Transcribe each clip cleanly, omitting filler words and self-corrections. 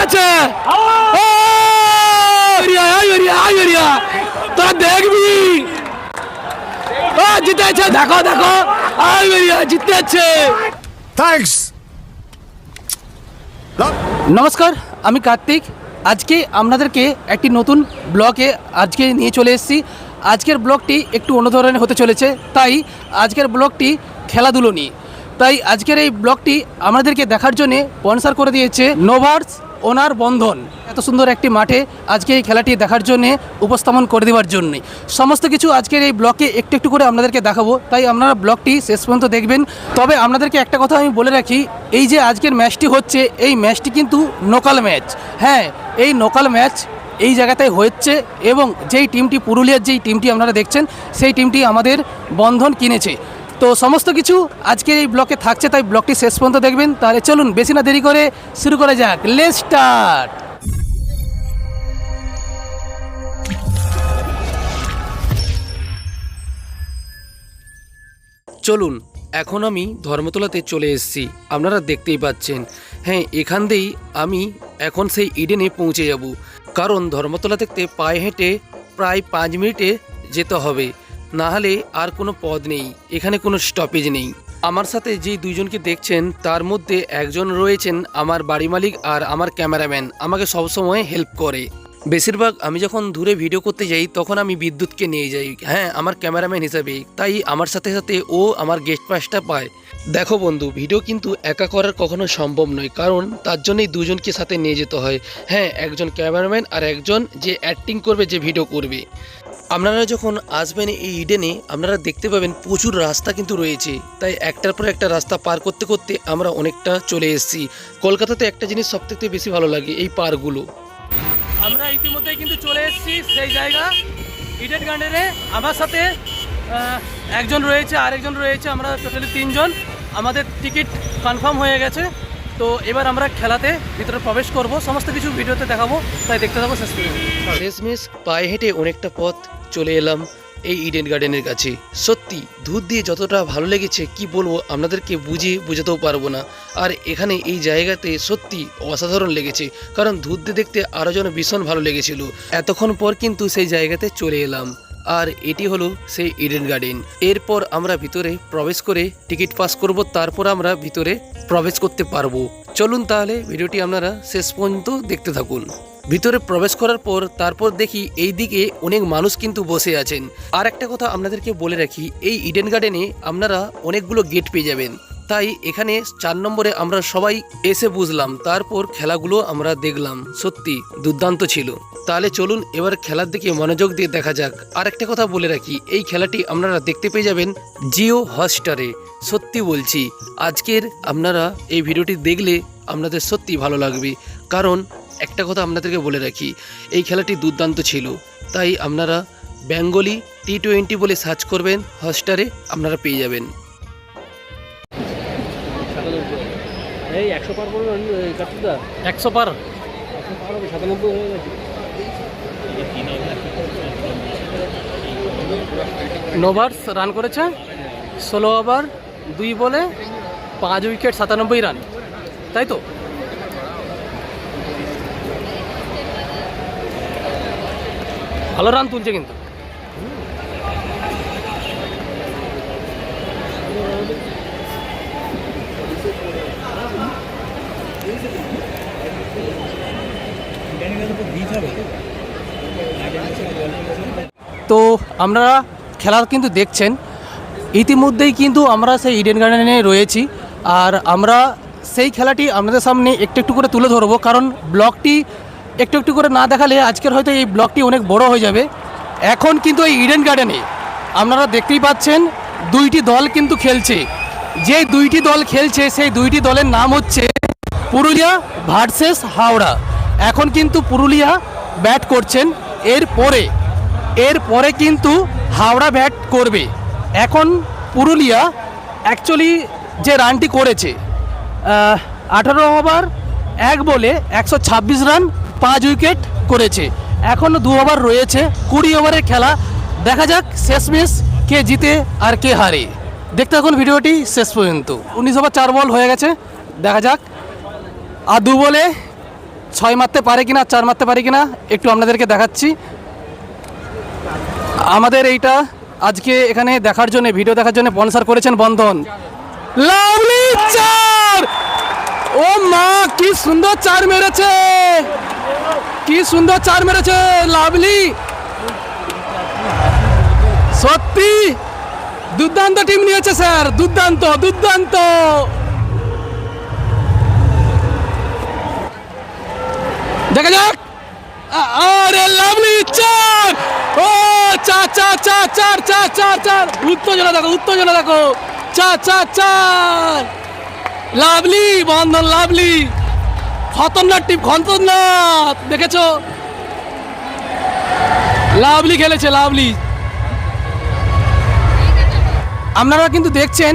আছে তোরা দেখবি জিতেছে দেখো দেখো জিতে যাচ্ছে। থ্যাঙ্কস। নমস্কার, আমি কার্তিক। আজকে আপনাদেরকে একটি নতুন ব্লগে আজকে নিয়ে চলে এসেছি। আজকের ব্লগটি একটু অন্য ধরনের হতে চলেছে, তাই আজকের ব্লগটি খেলাধুলো নিয়ে। তাই আজকের এই ব্লগটি আমাদেরকে দেখার জন্যে স্পন্সর করে দিয়েছে নোভার্স ওনার বন্ধন। এত সুন্দর একটি মাঠে আজকে এই খেলাটি দেখার জন্যে উপস্থাপন করে দেওয়ার জন্যে সমস্ত কিছু আজকের এই ব্লগে একটু একটু করে আপনাদেরকে দেখাবো, তাই আপনারা ব্লগটি শেষ পর্যন্ত দেখবেন। তবে আপনাদেরকে একটা কথা আমি বলে রাখি, এই যে আজকের ম্যাচটি হচ্ছে, এই ম্যাচটি কিন্তু লোকাল ম্যাচ। হ্যাঁ, এই লোকাল ম্যাচ এই জায়গাটায় হচ্ছে এবং যেই টিমটি, পুরুলিয়ার যেই টিমটি আপনারা দেখছেন, সেই টিমটি আমাদের বন্ধন কিনেছে। তো সমস্ত কিছু আজকে এই ব্লগে থাকছে, তাই ব্লগটি শেষ পর্যন্ত দেখবেন। তাহলে চলুন বেশি না দেরি করে শুরু করা যাক। Let's start. চলুন, এখন আমি ধর্মতলাতে চলে এসেছি, আপনারা দেখতেই পাচ্ছেন। হ্যাঁ, এখান দিয়েই আমি এখন সেই ইডেনে পৌঁছে যাব, কারণ ধর্মতলা থেকে পায়ে হেঁটে প্রায় 5 মিনিটে যেতে হবে, না হলে আর কোনো পথ নেই, এখানে কোনো স্টপেজ নেই। আমার সাথে যেই দুইজনকে দেখছেন তার মধ্যে একজন রয়েছেন আমার বাড়ি মালিক আর আমার ক্যামেরাম্যান, আমাকে সবসময় হেল্প করে। বেশিরভাগ আমি যখন দূরে ভিডিও করতে যাই তখন আমি বিদ্যুৎকে নিয়ে যাই, হ্যাঁ, আমার ক্যামেরাম্যান হিসাবে। তাই আমার সাথে সাথে ও আমার গেস্ট পাসটা পায়। দেখো বন্ধু, ভিডিও কিন্তু একা করার কখনো সম্ভব নয়, কারণ তার জন্যই দুজনকে সাথে নিয়ে যেতে হয়। হ্যাঁ, একজন ক্যামেরাম্যান আর একজন যে অ্যাক্টিং করবে, যে ভিডিও করবে। আপনারা যখন আসবেন এই ইডেনে, আপনারা দেখতে পাবেন প্রচুর রাস্তা কিন্তু রয়েছে, তাই একটার পর একটা রাস্তা পার করতে করতে আমরা অনেকটা চলে এসেছি। কলকাতাতে একটা জিনিস সবথেকে বেশি ভালো লাগে, এই পার্কগুলো। আমরা ইতিমধ্যেই কিন্তু চলে এসেছি সেই জায়গা, ইডেন গার্ডেনে। আমার সাথে একজন রয়েছে, আরেকজন রয়েছে, আমরা টোটালি 3 জন। আমাদের টিকিট কনফার্ম হয়ে গেছে। তো এবার আমরা খেলাতে ভিতরে প্রবেশ করব, সমস্ত কিছু ভিডিওতে দেখাবো, তাই দেখতে থাকবো শেষ পর্যন্ত। শেষমেশ পায়ে হেঁটে অনেকটা পথ চলে এলাম এই ইডেন গার্ডেনের কাছে। সত্যি দূর দিয়ে যতটা ভালো লেগেছে কি বলবো, আপনাদেরকে বোঝাতেও পারবো না। আর এখানে এই জায়গাতে সত্যি অসাধারণ লেগেছে, কারণ দূর দিয়ে দেখতে আরও যেন ভীষণ ভালো লেগেছিল। এতক্ষণ পর কিন্তু সেই জায়গাতে চলে এলাম, আর এটি হলো সেই ইডেন গার্ডেন। এরপর আমরা ভিতরে প্রবেশ করে টিকিট পাস করব, তারপর আমরা ভিতরে প্রবেশ করতে পারবো। চলুন তাহলে ভিডিওটি আপনারা শেষ পর্যন্ত দেখতে থাকুন। ভিতরে প্রবেশ করার পর তারপর দেখি এই দিকে অনেক মানুষ কিন্তু বসে আছেন। আর একটা কথা আপনাদেরকে বলে রাখি, এই ইডেন গার্ডেনে আপনারা অনেকগুলো গেট পেয়ে যাবেন, তাই এখানে 4 নম্বরে আমরা সবাই এসে বুঝলাম, তারপর খেলাগুলো আমরা দেখলাম, সত্যি দুর্দান্ত ছিল। তাহলে চলুন এবার খেলার দিকে মনোযোগ দিয়ে দেখা যাক। আর একটা কথা বলে রাখি, এই খেলাটি আপনারা দেখতে পেয়ে যাবেন জিও হটস্টারে। সত্যি বলছি, আজকের আপনারা এই ভিডিওটি দেখলে আপনাদের সত্যি ভালো লাগবে, কারণ একটা কথা আপনাদেরকে বলে রাখি, এই খেলাটি দুর্দান্ত ছিল। তাই আপনারা বেঙ্গলি T20 বলে সার্চ করবেন হটস্টারে, আপনারা পেয়ে যাবেন। এই 100 পার করবেন কার্তিকদা, 100 পার 97 হয়ে গেছে। নোভার্স রান করেছে 16 ওভার 2 বলে 5 উইকেট 97 রান, তাই তো? ভালো রান তুলছে কিন্তু। তো আমরা খেলা কিন্তু দেখছেন, ইতিমধ্যেই কিন্তু আমরা সেই ইডেন গার্ডেনে রয়েছি, আর আমরা সেই খেলাটি আপনাদের সামনে একটু একটু করে তুলে ধরবো, কারণ ব্লগটি একটু একটু করে না দেখালে আজকের হয়তো এই ব্লগটি অনেক বড় হয়ে যাবে। এখন কিন্তু এই ইডেন গার্ডেনে আপনারা দেখতেই পাচ্ছেন 2টি দল কিন্তু খেলছে। যে 2টি দল খেলছে সেই 2টি দলের নাম হচ্ছে পুরুলিয়া ভার্সেস হাওড়া। এখন কিন্তু পুরুলিয়া ব্যাট করছেন, এরপরে কিন্তু হাওড়া ব্যাট করবে। এখন পুরুলিয়া অ্যাকচুয়ালি যে রানটি করেছে 18 ওভার 1 বলে 126 রান, 5 উইকেট করেছে। এখনও 2 ওভার রয়েছে, 20 ওভারের খেলা। দেখা যাক শেষমেশ কে জিতে আর কে হারে। দেখতে থাকুন ভিডিওটি শেষ পর্যন্ত। 19 ওভার 4 বল হয়ে গেছে, দেখা যাক। আর 2 বলে ছয় মারতে পারে কিনা, 4 মারতে পারে কিনা একটু আপনাদেরকে দেখাচ্ছি। আমাদের এইটা আজকে এখানে দেখার জন্য, ভিডিও দেখার জন্য স্পন্সর করেছেন বন্ধন। লাভলি 4! ও মা, কি সুন্দর 4 মেরেছে, কি সুন্দর 4 মেরেছে লাভলি। সত্যি দুর্দান্ত টিম নিয়েছে স্যার, দুর্দান্ত দুর্দান্ত। দেখা যাক। আরে লাভলি 4! ও 4 4 4 4 4 4 4! উত্তেজনা দেখো, উত্তেজনা দেখো। 4 4 4! লাভলি বন্ধন, লাভলি খতরনাক টিম, খতরনাক। দেখেছো, লাভলি খেলেছে, লাভলি। আপনারা কিন্তু দেখছেন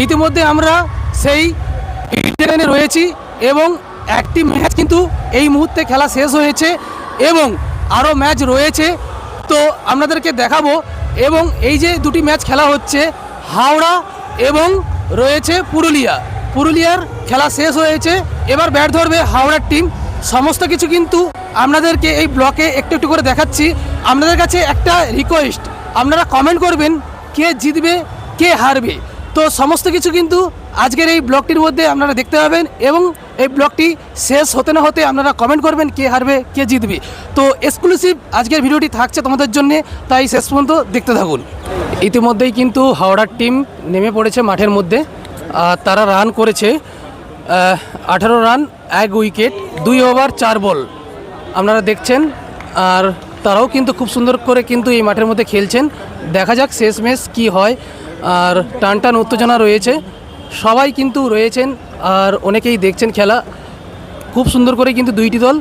ইতিমধ্যে আমরা সেই ইডেনে রয়েছি এবং একটি ম্যাচ কিন্তু এই মুহূর্তে খেলা শেষ হয়েছে এবং আরও ম্যাচ রয়েছে, তো আপনাদেরকে দেখাবো। এবং এই যে দুটি ম্যাচ খেলা হচ্ছে, হাওড়া এবং রয়েছে পুরুলিয়া, পুরুলিয়ার খেলা শেষ হয়েছে, এবার ব্যাট ধরবে হাওড়ার টিম। সমস্ত কিছু কিন্তু আপনাদেরকে এই ব্লকে একটু একটু করে দেখাচ্ছি। আপনাদের কাছে একটা রিকোয়েস্ট, আপনারা কমেন্ট করবেন কে জিতবে কে হারবে। তো সমস্ত কিছু কিন্তু আজকের এই ব্লগটির মধ্যে আপনারা দেখতে পাবেন এবং এই ব্লগটি শেষ হতে না হতে আপনারা কমেন্ট করবেন কে হারবে কে জিতবে। তো এক্সক্লুসিভ আজকের ভিডিওটি থাকছে তোমাদের জন্য, তাই শেষ পর্যন্ত দেখতে থাকুন। ইতিমধ্যেই কিন্তু হাওড়ার টিম নেমে পড়েছে মাঠের মধ্যে, আর তারা রান করেছে 18 রান, 1 উইকেট, 2 ওভার 4 বল আপনারা দেখছেন। আর তারাও কিন্তু খুব সুন্দর করে কিন্তু এই মাঠের মধ্যে খেলছেন। দেখা যাক শেষ ম্যাচ কী হয়। আর টান টান উত্তেজনা রয়েছে, সবাই কিন্তু রয়েছেন আর অনেকেই দেখছেন খেলা। খুব সুন্দর করে কিন্তু দুইটি দল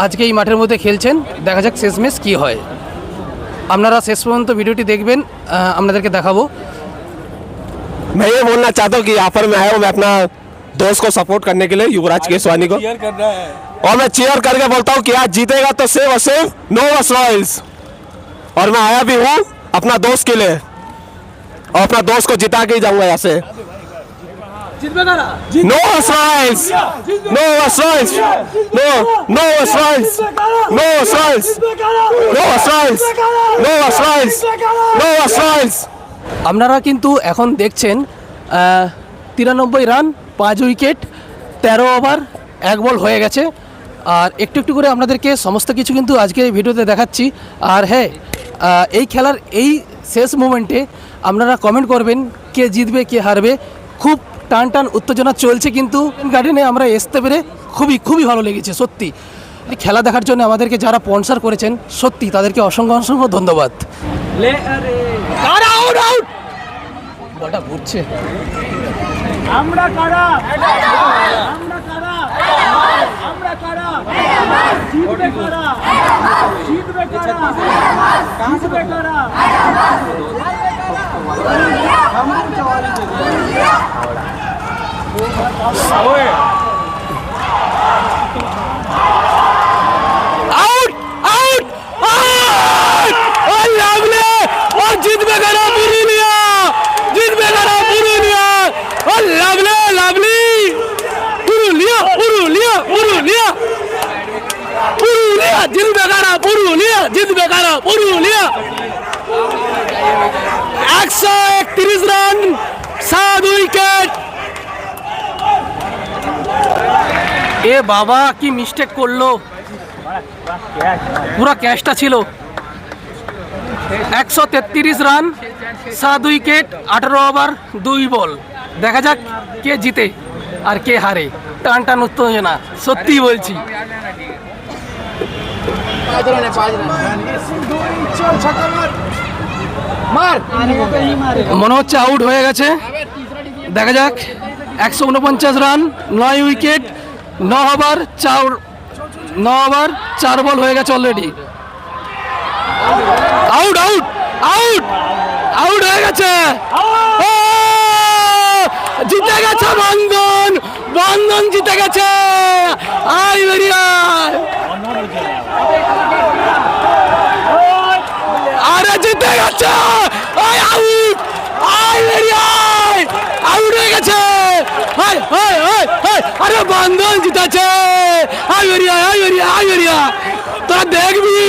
আজকে এই মাঠের মধ্যে খেলছেন। দেখা যাক শেষ ম্যাচ কী হয়। আপনারা শেষ পর্যন্ত ভিডিওটি দেখবেন, আপনাদেরকে দেখাবো। मैं ये बोलना चाहता हूँ कि यहाँ पर मैं आया हूँ मैं अपना दोस्त को सपोर्ट करने के लिए, युवराज केसवानी को, और मैं चीयर करके बोलता हूँ कि आज जीतेगा तो सिर्फ और सिर्फ नोवा रॉयल्स। और मैं आया भी हूँ अपना दोस्त के लिए और अपना दोस्त को जिता के ही जाऊंगा यहाँ से। नोवा रॉयल्स, नोवा रॉयल्स, नोवा रॉयल्स, नोवा रॉयल्स, नोवा रॉयल्स, नोवा रॉयल्स, नोवा रॉयल्स। আপনারা কিন্তু এখন দেখছেন 93 রান, 5 উইকেট, 13 ওভার 1 বল হয়ে গেছে। আর একটু একটু করে আপনাদেরকে সমস্ত কিছু কিন্তু আজকে এই ভিডিওতে দেখাচ্ছি। আর হ্যাঁ, এই খেলার এই শেষ মোমেন্টে আপনারা কমেন্ট করবেন কে জিতবে কে হারবে। খুব টান টান উত্তেজনা চলছে কিন্তু গার্ডেনে আমরা আসতে পেরে খুবই খুবই ভালো লেগেছে সত্যি। এই খেলা দেখার জন্য আমাদেরকে যারা স্পন্সর করেছেন সত্যি তাদেরকে অসংখ্য অসংখ্য ধন্যবাদ। আউট আউট, বলটা ঘুরছে। আমরা কারা, আমরা কারা, আমরা কারা, জিতবে কারা, জিতবে কারা, জিতবে কারা। आउट आउट आउट, और लाभली और जीतबे करा पुरुलिया, जीतबे करा पुरुलिया, और लाभली लाभली पुरुलिया पुरुलिया पुरुलिया पुरुलिया जीतबे करा, पुरुलिया जीतबे करा, पुरुलिया 131 রান, 7 উইকেট। এ বাবা কি মিস্টেক করলো, পুরো ক্যাচটা ছিল। 133 রান, 7 উইকেট, 18 ওভার 2 বল। দেখা যাক কে জিতে আর কে হারে। টান টান উত্তেজনা সত্যি বলছি। মনে হচ্ছে আউট হয়ে গেছে। দেখা যাক 149 রান, 9 উইকেট, 9 ওভার 4 বল হয়ে গেছে already. Out out out out হয়ে গেছে। ও, জিতে গেছে বন্ধন, বন্ধন জিতে গেছে। আই বেরিয়া, আরে জিতে গেছে। আউট, আই বেরিয়া, আউট হয়ে গেছে। আরে বন্ধন জিতেছে, আয় বেরিয়া আয় বেরিয়া আয় বেরিয়া তোরা দেখবি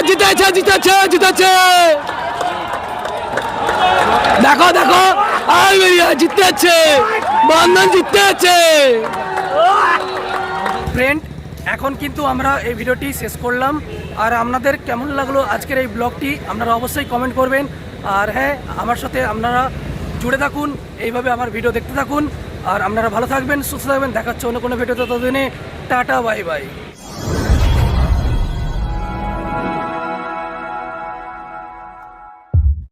জিতেছে জিতেছে জিতেছে দেখো দেখো আয় বেরিয়া জিতেছে বন্ধন জিতেছে ফ্রেন্ড এখন কিন্তু আমরা এই ভিডিওটি শেষ করলাম আর আপনাদের কেমন লাগলো আজকের এই ব্লগটি আপনারা অবশ্যই কমেন্ট করবেন আর হ্যাঁ আমার সাথে আপনারা জুড়ে থাকুন এইভাবে আমার ভিডিও দেখতে থাকুন আর আপনারা ভালো থাকবেন সুস্থ থাকবেন দেখাচ্ছে অন্য কোনো ভিডিওতে ততদিনে টাটা বাই বাই